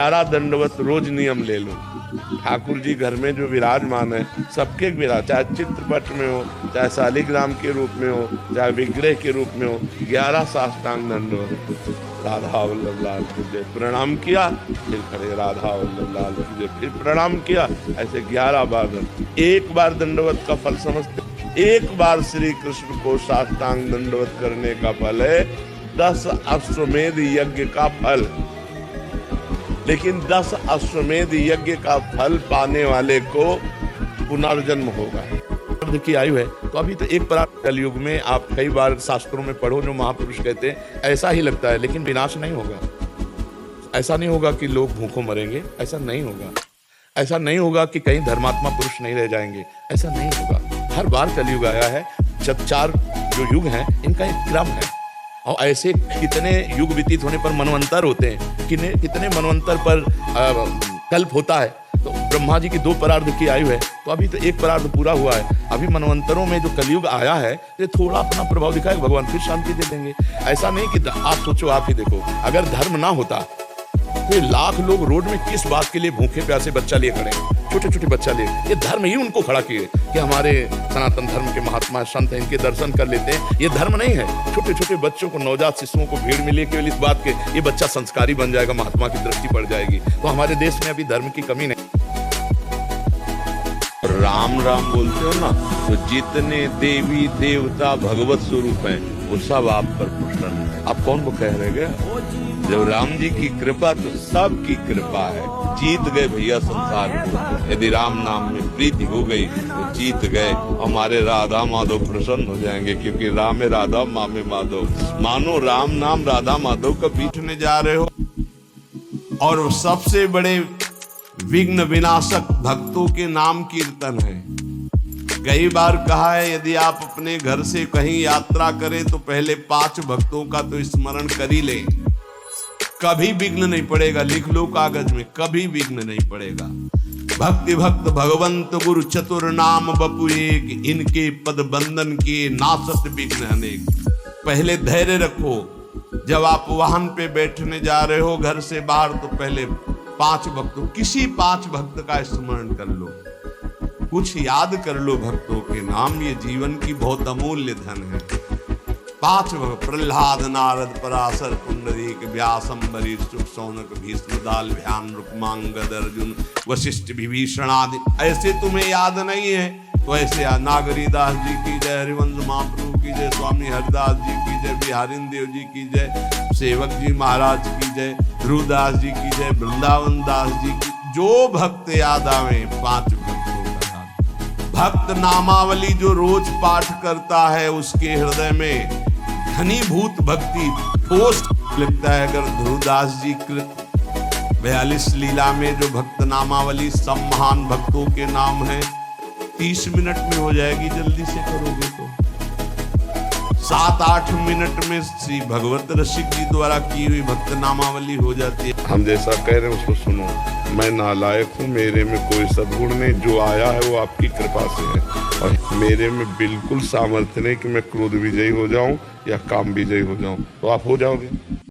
11 दंडवत रोज नियम ले लो। ठाकुर जी घर में जो विराजमान है सबके विराज, चाहे चित्रपट में हो, चाहे शालिग्राम के रूप में हो, चाहे विग्रह के रूप में हो, 11 साष्टांग दंडवत। राधा वल्लभ लाल की जय, प्रणाम किया, फिर खड़े, राधा वल्लभ लाल की जय, फिर प्रणाम किया, ऐसे 11 बार। एक बार दंडवत का फल समझते, एक बार श्री कृष्ण को साष्टांग दंडवत करने का फल है 10 अश्वमेध यज्ञ का फल। लेकिन 10 अश्वमेध यज्ञ का फल पाने वाले को पुनर्जन्म होगा। की आयु है तो अभी तो एक परार्थ कलयुग में आप कई बार शास्त्रों में पढ़ो, जो महापुरुष कहते हैं ऐसा ही लगता है, लेकिन विनाश नहीं होगा। ऐसा नहीं होगा कि लोग भूखों मरेंगे, ऐसा नहीं होगा। ऐसा नहीं होगा कि कहीं धर्मात्मा पुरुष नहीं रह जाएंगे, ऐसा नहीं होगा। हर बार कलयुग आया है, जब 4 जो युग हैं इनका एक क्रम है, और ऐसे कितने युग व्यतीत होने पर मनवंतर होते हैं, कितने मनवंतर पर कल्प होता है। तो ब्रह्मा जी की 2 परार्ध की आयु है, तो अभी तो एक परार्ध पूरा हुआ है। अभी मनवंतरों में जो कलयुग आया है ये थोड़ा अपना प्रभाव दिखाएगा, भगवान फिर शांति दे देंगे। ऐसा नहीं कि आप सोचो, आप ही देखो, अगर धर्म ना होता तो ये लाख लोग रोड में किस बात के लिए भूखे प्यासे बच्चा लिए खड़े, छोटे छोटे बच्चा लिए। ये धर्म ही उनको खड़ा किए कि हमारे सनातन धर्म के महात्मा संत हैं, इनके दर्शन कर लेते हैं। ये धर्म नहीं है। छोटे छोटे बच्चों को, नवजात शिशुओं को भीड़ मिली केवल इस बात के ये बच्चा संस्कारी बन जाएगा, महात्मा की दृष्टि पड़ जाएगी। तो हमारे देश में अभी धर्म की कमी नहीं। राम राम बोलते हो ना, तो जितने देवी देवता भगवत स्वरूप हैं वो सब आप पर प्रसन्न है। आप कौन को कह रहे हैं? जब राम जी की कृपा तो सबकी कृपा है। जीत गए भैया संसार को। यदि राम नाम में प्रीति हो गई तो जीत गए। हमारे राधा माधव प्रसन्न हो जाएंगे, क्योंकि राम में राधा, माँ में माधव। मानो राम नाम राधा माधव का बीचने जा रहे हो। और सबसे बड़े विघ्न विनाशक भक्तों के नाम कीर्तन है। कई बार कहा है, यदि आप अपने घर से कहीं यात्रा करें तो पहले 5 भक्तों का तो स्मरण कर ही लें, कभी विघ्न नहीं पड़ेगा। लिख लो कागज में, कभी विघ्न नहीं पड़ेगा। भक्ति भक्त भगवंत गुरु चतुर नाम बपु एक, इनके पद बंधन के नासत विघ्न अनेक। पहले धैर्य रखो। जब आप वाहन पे बैठने जा रहे हो घर से बाहर, तो पहले 5 भक्तों, किसी 5 भक्त का स्मरण कर लो, कुछ याद कर लो भक्तों के नाम। ये जीवन की बहुत अमूल्य धन है। 5 प्रहलाद नारद पराशर पुंडरीक व्यास अम्बरीश शुक शौनक भीष्म दाल ध्यान रुक्मांगद अर्जुन वशिष्ठ विभीषण आदि। ऐसे तुम्हें याद नहीं है तो ऐसे नागरीदास जी की जय, हरिवंश महाप्रभु की जय, स्वामी हरिदास जी की जय, बिहारिन देव जी की जय, सेवक जी महाराज की जय, ध्रुवदास जी की जय, वृंदावन दास जी की। जो भक्त याद आवे 5 भक्तों का नाम। भक्त नामावली जो रोज पाठ करता है उसके हृदय में घनीभूत भक्ति ठोस लगता है। अगर ध्रुवदास जी कृत 42 लीला में जो भक्त नामावली सब महान भक्तों के नाम है 30 मिनट में हो जाएगी, जल्दी से करोगे तो 7-8 मिनट में श्री भगवत रसिक जी द्वारा की हुई भक्त नामावली हो जाती है। हम जैसा कह रहे हैं उसको सुनो। मैं नालायक हूँ, मेरे में कोई सद्गुण नहीं, जो आया है वो आपकी कृपा से है। और मेरे में बिल्कुल सामर्थ्य नहीं कि मैं क्रोध विजयी हो जाऊं या काम विजयी हो जाऊं। तो आप हो जाओगे।